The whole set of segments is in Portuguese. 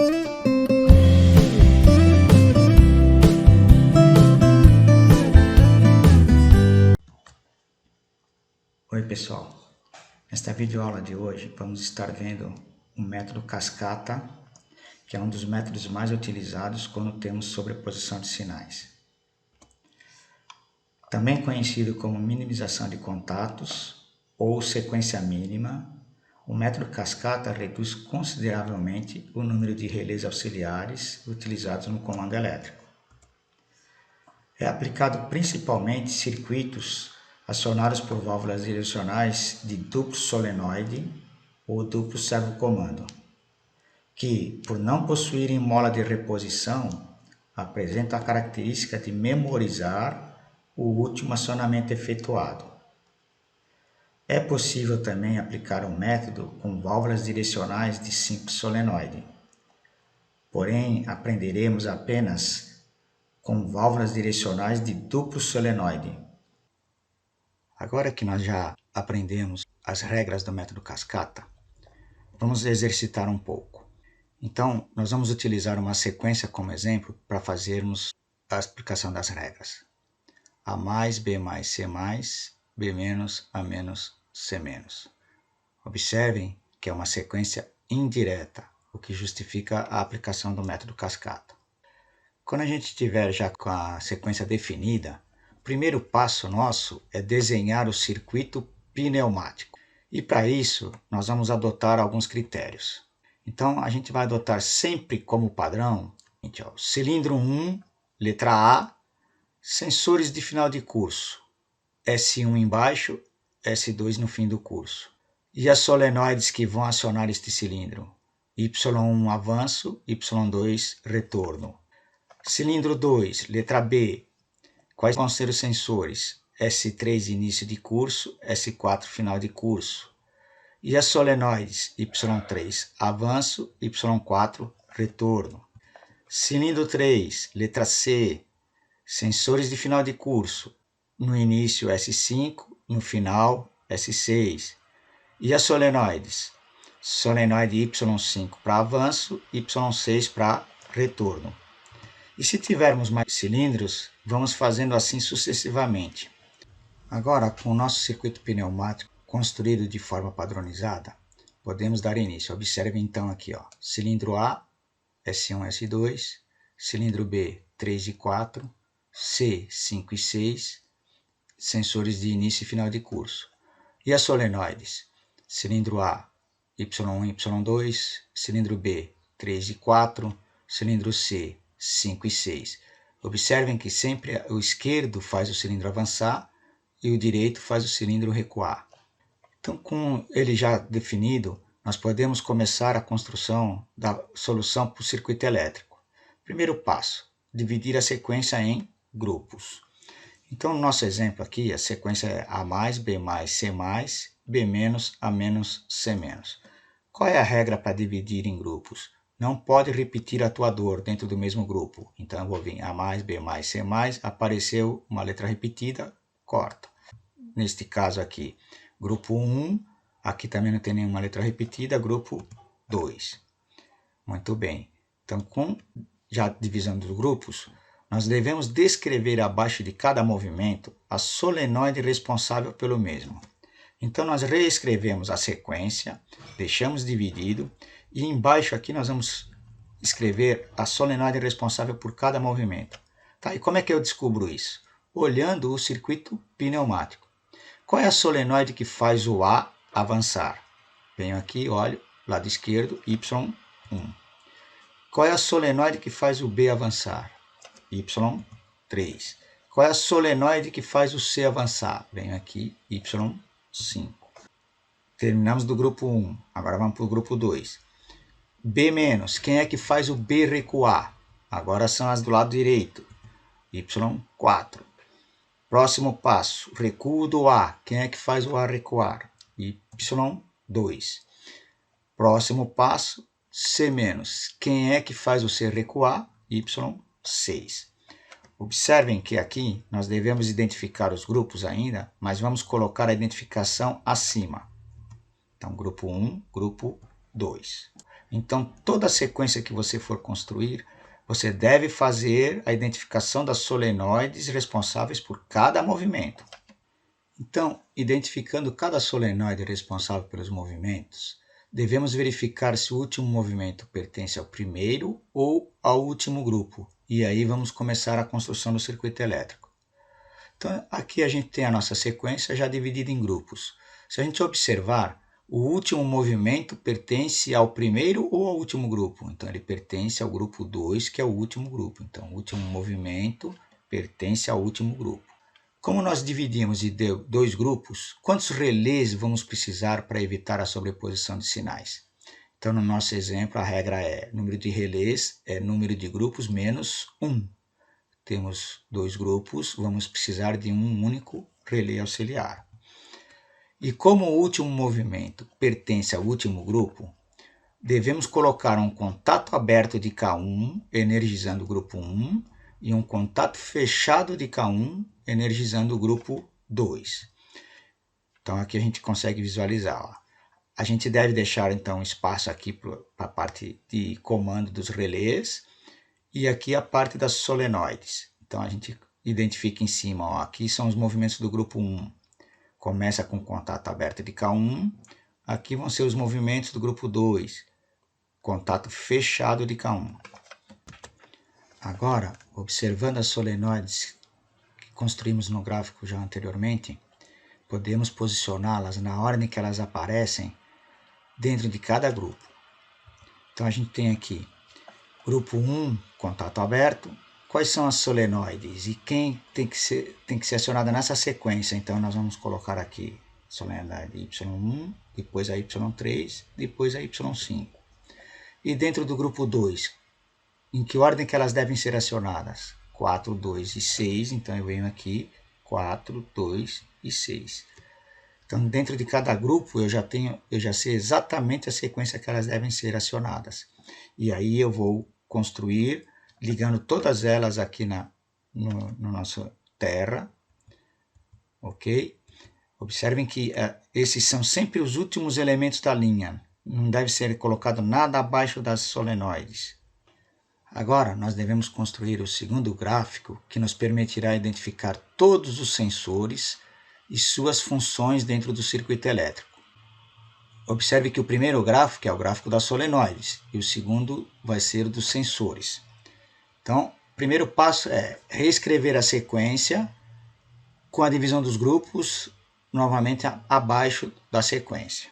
Oi pessoal, nesta videoaula de hoje vamos estar vendo o método cascata, que é um dos métodos mais utilizados quando temos sobreposição de sinais. Também conhecido como minimização de contatos ou sequência mínima, o método cascata reduz consideravelmente o número de relés auxiliares utilizados no comando elétrico. É aplicado principalmente em circuitos acionados por válvulas direcionais de duplo solenoide ou duplo servocomando, que, por não possuírem mola de reposição, apresentam a característica de memorizar o último acionamento efetuado. É possível também aplicar um método com válvulas direcionais de simples solenoide, porém aprenderemos apenas com válvulas direcionais de duplo solenoide. Agora que nós já aprendemos as regras do método cascata, vamos exercitar um pouco. Então, nós vamos utilizar uma sequência como exemplo para fazermos a explicação das regras. A mais, B mais, C mais, B menos, A menos, C menos. Observem que é uma sequência indireta, o que justifica a aplicação do método cascata. Quando a gente estiver já com a sequência definida, o primeiro passo nosso é desenhar o circuito pneumático. E para isso, nós vamos adotar alguns critérios. Então, a gente vai adotar sempre como padrão, cilindro 1, letra A, sensores de final de curso, S1 embaixo, S2 no fim do curso. E as solenoides que vão acionar este cilindro? Y1 avanço, Y2 retorno. Cilindro 2, letra B, quais vão ser os sensores? S3 início de curso, S4 final de curso. E as solenoides Y3 avanço, Y4 retorno. Cilindro 3, letra C, sensores de final de curso, no início S5, no final S6. E as solenoides? Solenoide Y5 para avanço, Y6 para retorno. E se tivermos mais cilindros, vamos fazendo assim sucessivamente. Agora, com o nosso circuito pneumático construído de forma padronizada, podemos dar início. Observe então aqui, cilindro A, S1, S2, cilindro B, 3 e 4, C, 5 e 6, sensores de início e final de curso. E as solenoides? Cilindro A, Y1 e Y2, cilindro B, 3 e 4, cilindro C, 5 e 6. Observem que sempre o esquerdo faz o cilindro avançar e o direito faz o cilindro recuar. Então, com ele já definido, nós podemos começar a construção da solução para o circuito elétrico. Primeiro passo, dividir a sequência em grupos. Então, no nosso exemplo aqui, a sequência é A mais, B mais, C mais, B menos, A menos, C menos. Qual é a regra para dividir em grupos? Não pode repetir atuador dentro do mesmo grupo. Então, eu vou vir A mais, B mais, C mais, apareceu uma letra repetida, corta. Neste caso aqui, grupo 1, aqui também não tem nenhuma letra repetida, grupo 2. Muito bem. Então, com já a divisão dos grupos, nós devemos descrever abaixo de cada movimento a solenoide responsável pelo mesmo. Então, nós reescrevemos a sequência, deixamos dividido, e embaixo aqui nós vamos escrever a solenoide responsável por cada movimento. Tá, e como é que eu descubro isso? Olhando o circuito pneumático. Qual é a solenoide que faz o A avançar? Venho aqui, olho, lado esquerdo, Y1. Qual é a solenoide que faz o B avançar? Y3. Qual é a solenoide que faz o C avançar? Venho aqui, Y5. Terminamos do grupo 1, agora vamos para o grupo 2. B menos, quem é que faz o B recuar? Agora são as do lado direito, Y4. Próximo passo, recuo do A, quem é que faz o A recuar? Y2. Próximo passo, C menos, quem é que faz o C recuar? Y6. Observem que aqui nós devemos identificar os grupos ainda, mas vamos colocar a identificação acima. Então, grupo 1, grupo 2. Então, toda sequência que você for construir, você deve fazer a identificação das solenoides responsáveis por cada movimento. Então, identificando cada solenoide responsável pelos movimentos, devemos verificar se o último movimento pertence ao primeiro ou ao último grupo. E aí vamos começar a construção do circuito elétrico. Então, aqui a gente tem a nossa sequência já dividida em grupos. Se a gente observar, o último movimento pertence ao primeiro ou ao último grupo? Então, ele pertence ao grupo 2, que é o último grupo. Então, o último movimento pertence ao último grupo. Como nós dividimos em dois grupos, quantos relés vamos precisar para evitar a sobreposição de sinais? Então, no nosso exemplo, a regra é número de relés é número de grupos menos 1. Temos dois grupos, vamos precisar de um único relé auxiliar. E como o último movimento pertence ao último grupo, devemos colocar um contato aberto de K1, energizando o grupo 1, e um contato fechado de K1, energizando o grupo 2. Então, aqui a gente consegue visualizar. Ó. A gente deve deixar, então, espaço aqui para a parte de comando dos relés, e aqui a parte das solenoides. Então, a gente identifica em cima, ó, aqui são os movimentos do grupo 1. Começa com contato aberto de K1. Aqui vão ser os movimentos do grupo 2. Contato fechado de K1. Agora, observando as solenoides que construímos no gráfico já anteriormente, podemos posicioná-las na ordem que elas aparecem dentro de cada grupo. Então, a gente tem aqui grupo 1, contato aberto. Quais são as solenoides e quem tem que ser acionada nessa sequência? Então, nós vamos colocar aqui solenoide Y1, depois a Y3, depois a Y5. E dentro do grupo 2, em que ordem que elas devem ser acionadas? 4, 2 e 6, então eu venho aqui 4, 2 e 6. Então, dentro de cada grupo, eu já sei exatamente a sequência que elas devem ser acionadas. E aí eu vou construir, ligando todas elas aqui no nossa terra, ok? Observem que esses são sempre os últimos elementos da linha. Não deve ser colocado nada abaixo das solenoides. Agora, nós devemos construir o segundo gráfico, que nos permitirá identificar todos os sensores e suas funções dentro do circuito elétrico. Observe que o primeiro gráfico é o gráfico das solenoides e o segundo vai ser o dos sensores. Então, o primeiro passo é reescrever a sequência com a divisão dos grupos novamente abaixo da sequência.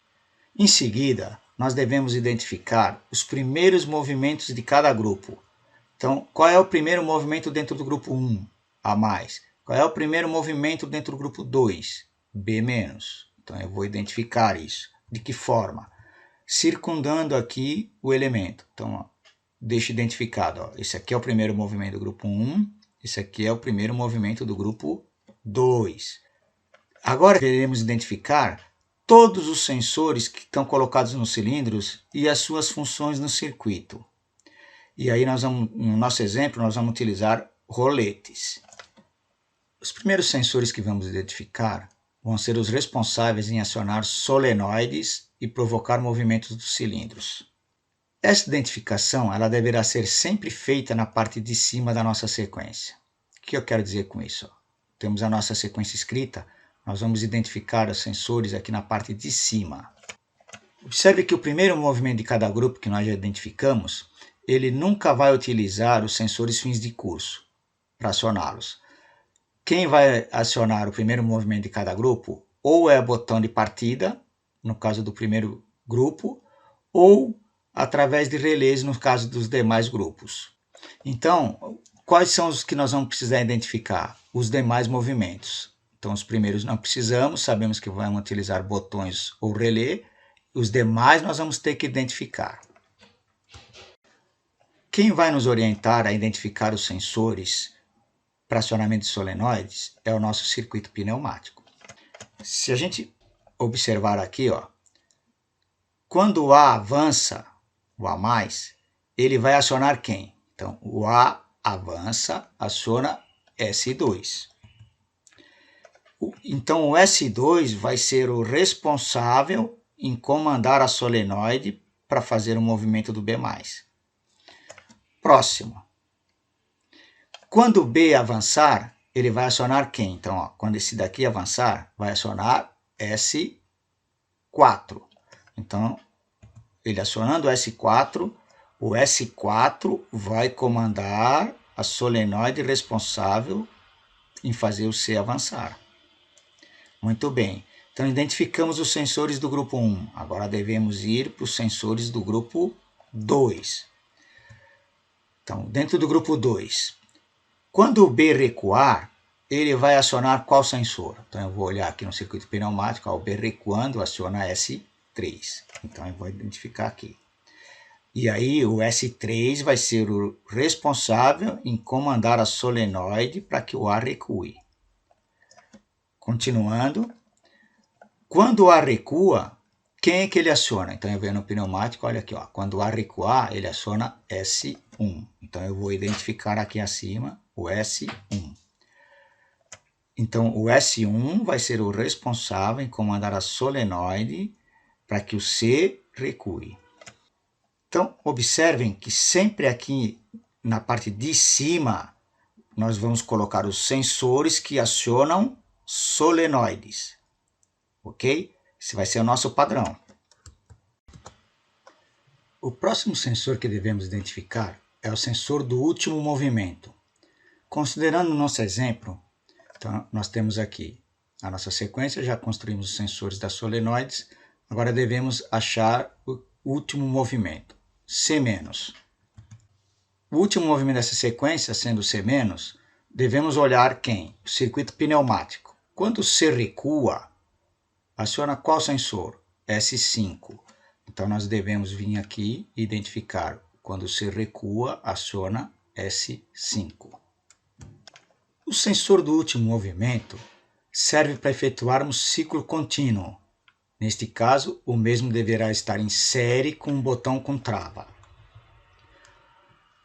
Em seguida, nós devemos identificar os primeiros movimentos de cada grupo. Então, qual é o primeiro movimento dentro do grupo 1? A mais. Qual é o primeiro movimento dentro do grupo 2? B menos. Então, eu vou identificar isso. De que forma? Circundando aqui o elemento. Então, ó, deixo identificado. Ó, esse aqui é o primeiro movimento do grupo 1. Esse aqui é o primeiro movimento do grupo 2. Agora, queremos identificar todos os sensores que estão colocados nos cilindros e as suas funções no circuito. E aí, no nosso exemplo, nós vamos utilizar roletes. Os primeiros sensores que vamos identificar vão ser os responsáveis em acionar solenoides e provocar movimentos dos cilindros. Essa identificação ela deverá ser sempre feita na parte de cima da nossa sequência. O que eu quero dizer com isso? Temos a nossa sequência escrita, nós vamos identificar os sensores aqui na parte de cima. Observe que o primeiro movimento de cada grupo que nós já identificamos, ele nunca vai utilizar os sensores fins de curso para acioná-los. Quem vai acionar o primeiro movimento de cada grupo, ou é o botão de partida, no caso do primeiro grupo, ou através de relés, no caso dos demais grupos. Então, quais são os que nós vamos precisar identificar? Os demais movimentos. Então, os primeiros não precisamos, sabemos que vamos utilizar botões ou relé. Os demais nós vamos ter que identificar. Quem vai nos orientar a identificar os sensores para acionamento de solenoides é o nosso circuito pneumático. Se a gente observar aqui, ó, quando o A avança, o A+, ele vai acionar quem? Então, o A avança, aciona S2. Então, o S2 vai ser o responsável em comandar a solenoide para fazer o movimento do B+. Próximo. Quando o B avançar, ele vai acionar quem? Então, ó, quando esse daqui avançar, vai acionar S4. Então, ele acionando o S4, o S4 vai comandar a solenoide responsável em fazer o C avançar. Muito bem. Então, identificamos os sensores do grupo 1. Agora devemos ir para os sensores do grupo 2. Então, dentro do grupo 2, quando o B recuar, ele vai acionar qual sensor? Então, eu vou olhar aqui no circuito pneumático, ó, o B recuando aciona S3. Então, eu vou identificar aqui. E aí, o S3 vai ser o responsável em comandar a solenoide para que o A recue. Continuando. Quando o A recua, quem é que ele aciona? Então, eu venho no pneumático, olha aqui, ó. Quando o A recuar, ele aciona S1. Então, eu vou identificar aqui acima o S1. Então, o S1 vai ser o responsável em comandar a solenoide para que o C recue. Então, observem que sempre aqui na parte de cima, nós vamos colocar os sensores que acionam solenoides. Ok? Esse vai ser o nosso padrão. O próximo sensor que devemos identificar é o sensor do último movimento. Considerando o nosso exemplo, então, nós temos aqui a nossa sequência, já construímos os sensores das solenoides, agora devemos achar o último movimento, C-. O último movimento dessa sequência, sendo C-, devemos olhar quem? O circuito pneumático. Quando C recua, aciona qual sensor? S5. Então, nós devemos vir aqui e identificar quando C recua, aciona S5. O sensor do último movimento serve para efetuarmos ciclo contínuo. Neste caso, o mesmo deverá estar em série com um botão com trava.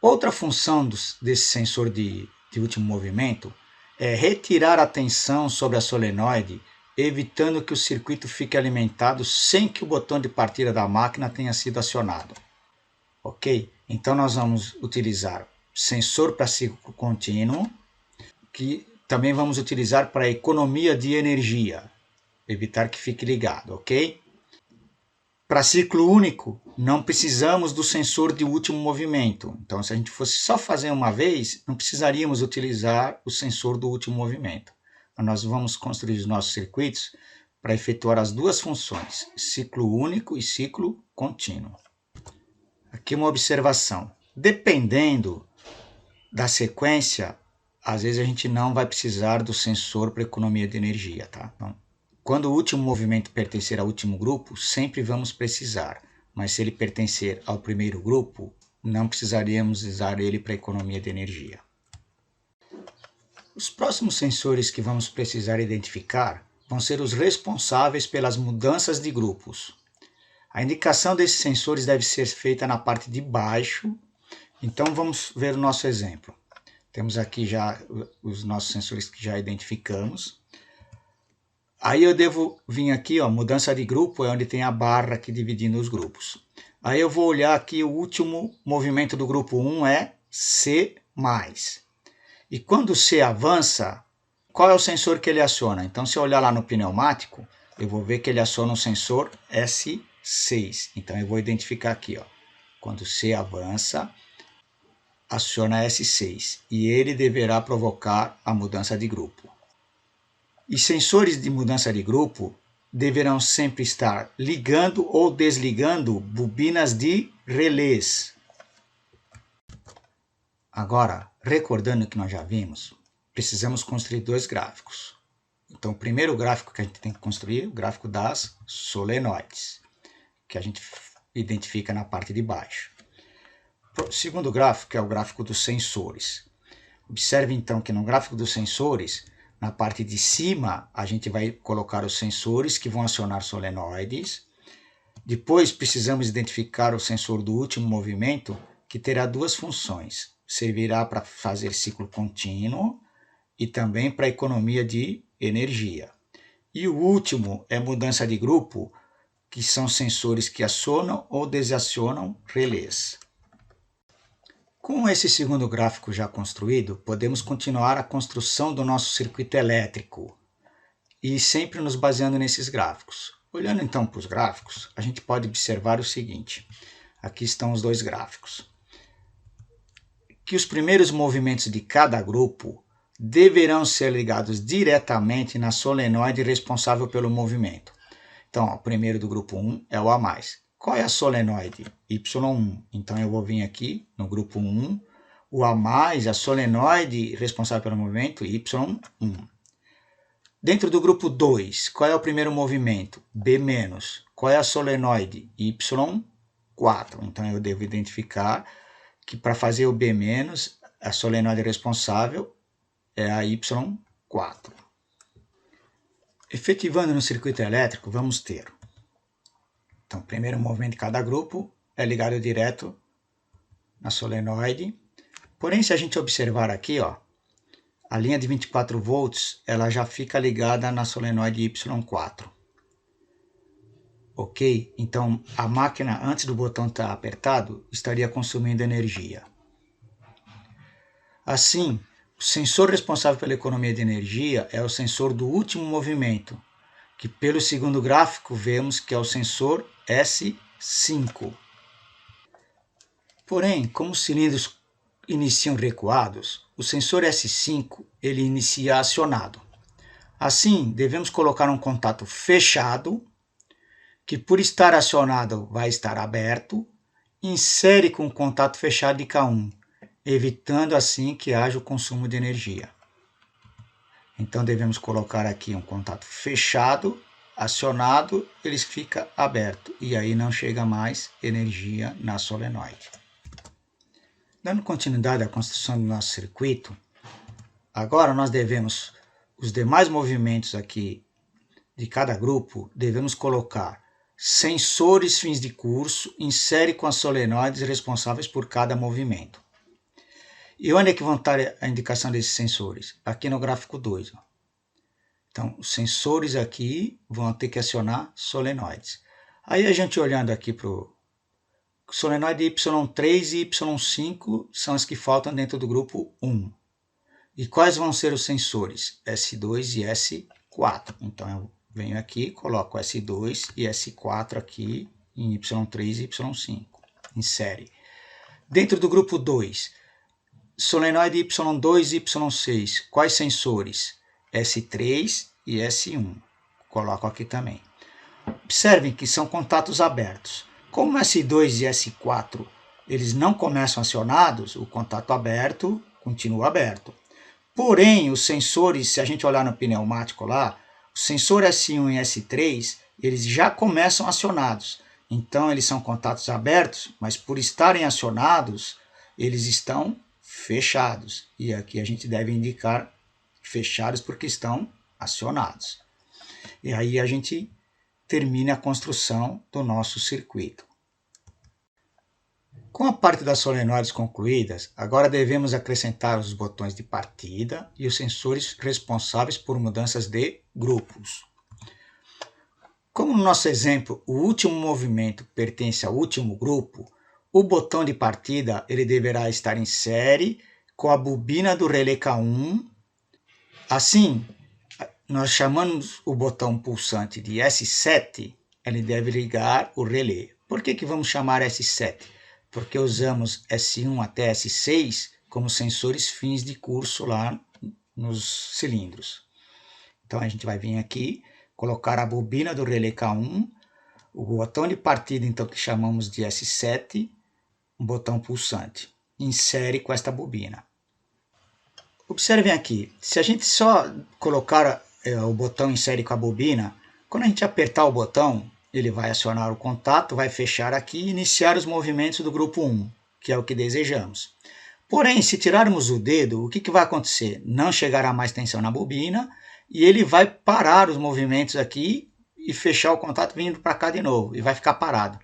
Outra função desse sensor de último movimento é retirar a tensão sobre a solenoide, evitando que o circuito fique alimentado sem que o botão de partida da máquina tenha sido acionado. Ok? Então, nós vamos utilizar sensor para ciclo contínuo, que também vamos utilizar para economia de energia, evitar que fique ligado, ok? Para ciclo único, não precisamos do sensor de último movimento. Então, se a gente fosse só fazer uma vez, não precisaríamos utilizar o sensor do último movimento. Então, nós vamos construir os nossos circuitos para efetuar as duas funções, ciclo único e ciclo contínuo. Aqui uma observação. Dependendo da sequência, às vezes a gente não vai precisar do sensor para economia de energia, tá? Então, quando o último movimento pertencer ao último grupo, sempre vamos precisar. Mas se ele pertencer ao primeiro grupo, não precisaríamos usar ele para economia de energia. Os próximos sensores que vamos precisar identificar vão ser os responsáveis pelas mudanças de grupos. A indicação desses sensores deve ser feita na parte de baixo. Então, vamos ver o nosso exemplo. Temos aqui já os nossos sensores que já identificamos. Aí eu devo vir aqui, ó, mudança de grupo, é onde tem a barra aqui dividindo os grupos. Aí eu vou olhar aqui, o último movimento do grupo 1 é C+. E quando C avança, qual é o sensor que ele aciona? Então, se eu olhar lá no pneumático, eu vou ver que ele aciona o sensor S6. Então, eu vou identificar aqui, ó, quando C avança, aciona S6. E ele deverá provocar a mudança de grupo. E sensores de mudança de grupo deverão sempre estar ligando ou desligando bobinas de relés. Agora, recordando o que nós já vimos, precisamos construir dois gráficos. Então, o primeiro gráfico que a gente tem que construir é o gráfico das solenoides, que a gente identifica na parte de baixo. O segundo gráfico é o gráfico dos sensores. Observe então que no gráfico dos sensores, na parte de cima, a gente vai colocar os sensores que vão acionar solenoides. Depois, precisamos identificar o sensor do último movimento, que terá duas funções. Servirá para fazer ciclo contínuo e também para economia de energia. E o último é mudança de grupo, que são sensores que acionam ou desacionam relés. Com esse segundo gráfico já construído, podemos continuar a construção do nosso circuito elétrico e sempre nos baseando nesses gráficos. Olhando então para os gráficos, a gente pode observar o seguinte. Aqui estão os dois gráficos. Que os primeiros movimentos de cada grupo deverão ser ligados diretamente na solenoide responsável pelo movimento. Então, o primeiro do grupo 1 é o A+. Qual é a solenoide? Y1. Então, eu vou vir aqui no grupo 1, o A+, a solenoide responsável pelo movimento, Y1. Dentro do grupo 2, qual é o primeiro movimento? B-. Qual é a solenoide? Y4. Então, eu devo identificar que para fazer o B-, a solenoide responsável é a Y4. Efetivando no circuito elétrico, vamos ter. Então, o primeiro movimento de cada grupo é ligado direto na solenoide. Porém, se a gente observar aqui, ó, a linha de 24 volts, ela já fica ligada na solenoide Y4. Ok? Então, a máquina, antes do botão estar apertado, estaria consumindo energia. Assim, o sensor responsável pela economia de energia é o sensor do último movimento, que pelo segundo gráfico vemos que é o sensor S5. Porém, como os cilindros iniciam recuados, o sensor S5 ele inicia acionado. Assim, devemos colocar um contato fechado, que por estar acionado vai estar aberto, insere com o contato fechado de K1, evitando assim que haja o consumo de energia. Então devemos colocar aqui um contato fechado, acionado, ele fica aberto e aí não chega mais energia na solenoide. Dando continuidade à construção do nosso circuito, agora nós devemos, os demais movimentos aqui de cada grupo, devemos colocar sensores fins de curso, insere com as solenoides responsáveis por cada movimento. E onde é que vão estar a indicação desses sensores? Aqui no gráfico 2. Ó. Então, os sensores aqui vão ter que acionar solenoides. Aí a gente olhando aqui para o solenoide Y3 e Y5 são as que faltam dentro do grupo 1. E quais vão ser os sensores? S2 e S4. Então, eu venho aqui, coloco S2 e S4 aqui em Y3 e Y5. Insere. Dentro do grupo 2, solenoide Y2 e Y6. Quais sensores? S3 e S1. Coloco aqui também. Observem que são contatos abertos. Como S2 e S4 eles não começam acionados, o contato aberto continua aberto. Porém, os sensores, se a gente olhar no pneumático lá, o sensor S1 e S3, eles já começam acionados. Então, eles são contatos abertos, mas por estarem acionados, eles estão fechados. E aqui a gente deve indicar fechados porque estão acionados. E aí a gente termina a construção do nosso circuito. Com a parte das solenoides concluídas, agora devemos acrescentar os botões de partida e os sensores responsáveis por mudanças de grupos. Como no nosso exemplo, o último movimento pertence ao último grupo, o botão de partida ele deverá estar em série com a bobina do relé K1. Assim, nós chamamos o botão pulsante de S7, ele deve ligar o relé. Por que vamos chamar S7? Porque usamos S1 até S6 como sensores fins de curso lá nos cilindros. Então a gente vai vir aqui, colocar a bobina do relé K1, o botão de partida então que chamamos de S7, um botão pulsante. Insere com esta bobina. Observem aqui, se a gente só colocar o botão insere com a bobina, quando a gente apertar o botão, ele vai acionar o contato, vai fechar aqui e iniciar os movimentos do grupo 1, que é o que desejamos. Porém, se tirarmos o dedo, o que vai acontecer? Não chegará mais tensão na bobina e ele vai parar os movimentos aqui e fechar o contato vindo para cá de novo e vai ficar parado.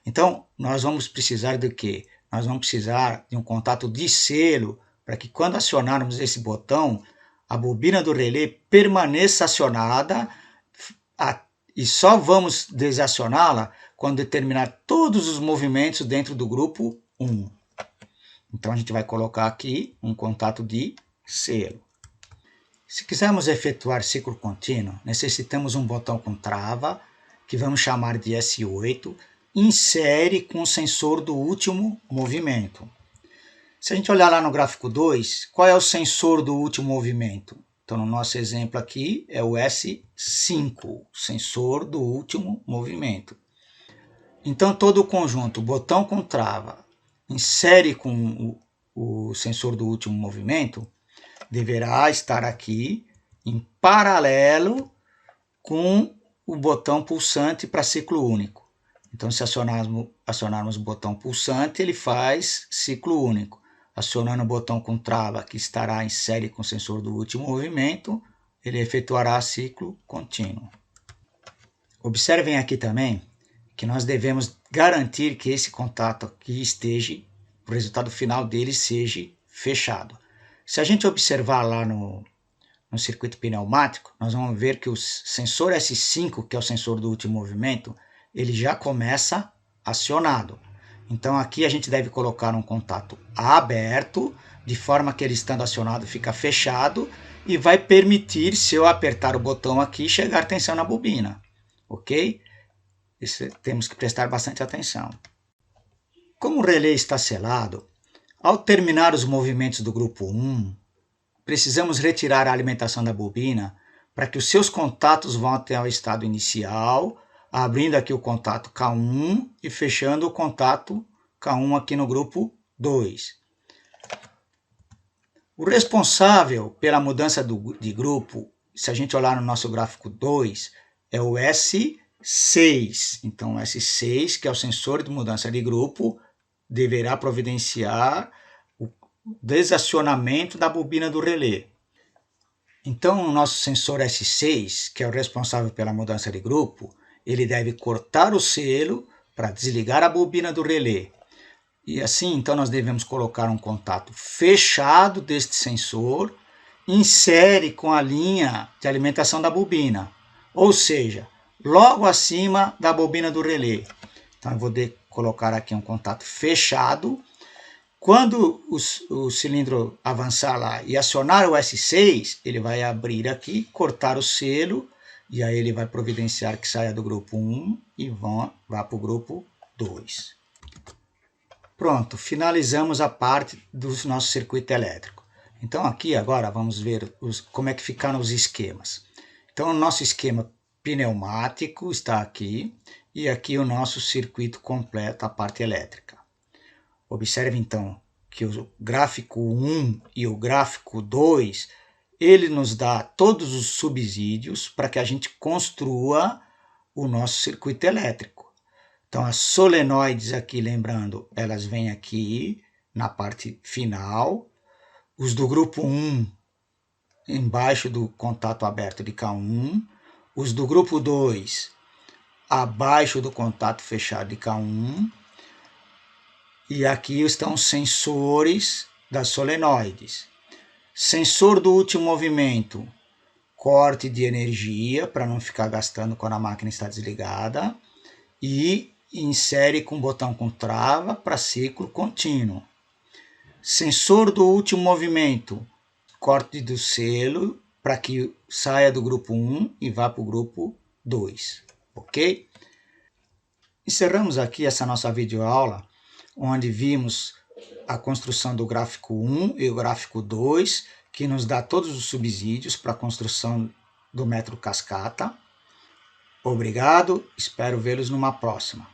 Então, nós vamos precisar do quê? Nós vamos precisar de um contato de selo para que quando acionarmos esse botão, a bobina do relé permaneça acionada e só vamos desacioná-la quando determinar todos os movimentos dentro do grupo 1. Então, a gente vai colocar aqui um contato de selo. Se quisermos efetuar ciclo contínuo, necessitamos um botão com trava, que vamos chamar de S8, insere com o sensor do último movimento. Se a gente olhar lá no gráfico 2, qual é o sensor do último movimento? Então, no nosso exemplo aqui, é o S5, sensor do último movimento. Então, todo o conjunto, botão com trava, insere com o sensor do último movimento, deverá estar aqui em paralelo com o botão pulsante para ciclo único. Então, se acionarmos o botão pulsante, ele faz ciclo único. Acionando o botão com trava, que estará em série com o sensor do último movimento, ele efetuará ciclo contínuo. Observem aqui também que nós devemos garantir que esse contato aqui esteja, o resultado final dele seja fechado. Se a gente observar lá no circuito pneumático, nós vamos ver que o sensor S5, que é o sensor do último movimento, ele já começa acionado. Então aqui a gente deve colocar um contato aberto, de forma que ele estando acionado fica fechado e vai permitir, se eu apertar o botão aqui, chegar tensão na bobina, ok? Isso temos que prestar bastante atenção. Como o relé está selado, ao terminar os movimentos do grupo 1, precisamos retirar a alimentação da bobina para que os seus contatos vão até o estado inicial, abrindo aqui o contato K1 e fechando o contato K1 aqui no grupo 2. O responsável pela mudança de grupo, se a gente olhar no nosso gráfico 2, é o S6. Então, o S6, que é o sensor de mudança de grupo, deverá providenciar o desacionamento da bobina do relé. Então, o nosso sensor S6, que é o responsável pela mudança de grupo, ele deve cortar o selo para desligar a bobina do relé. E assim, então, nós devemos colocar um contato fechado deste sensor em série com a linha de alimentação da bobina, ou seja, logo acima da bobina do relé. Então, eu vou colocar aqui um contato fechado. Quando o cilindro avançar lá e acionar o S6, ele vai abrir aqui, cortar o selo, e aí ele vai providenciar que saia do grupo 1 e vá para o grupo 2. Pronto, finalizamos a parte do nosso circuito elétrico. Então aqui agora vamos ver como é que ficaram os esquemas. Então o nosso esquema pneumático está aqui, e aqui o nosso circuito completo, a parte elétrica. Observe então que o gráfico 1 e o gráfico 2, ele nos dá todos os subsídios para que a gente construa o nosso circuito elétrico. Então as solenoides aqui, lembrando, elas vêm aqui na parte final. Os do grupo 1 embaixo do contato aberto de K1. Os do grupo 2 abaixo do contato fechado de K1. E aqui estão os sensores das solenoides. Sensor do último movimento, corte de energia para não ficar gastando quando a máquina está desligada. E insere com botão com trava para ciclo contínuo. Sensor do último movimento, corte do selo para que saia do grupo 1 e vá para o grupo 2. Ok? Encerramos aqui essa nossa videoaula, onde vimos a construção do gráfico 1 e o gráfico 2, que nos dá todos os subsídios para a construção do método cascata. Obrigado, espero vê-los numa próxima.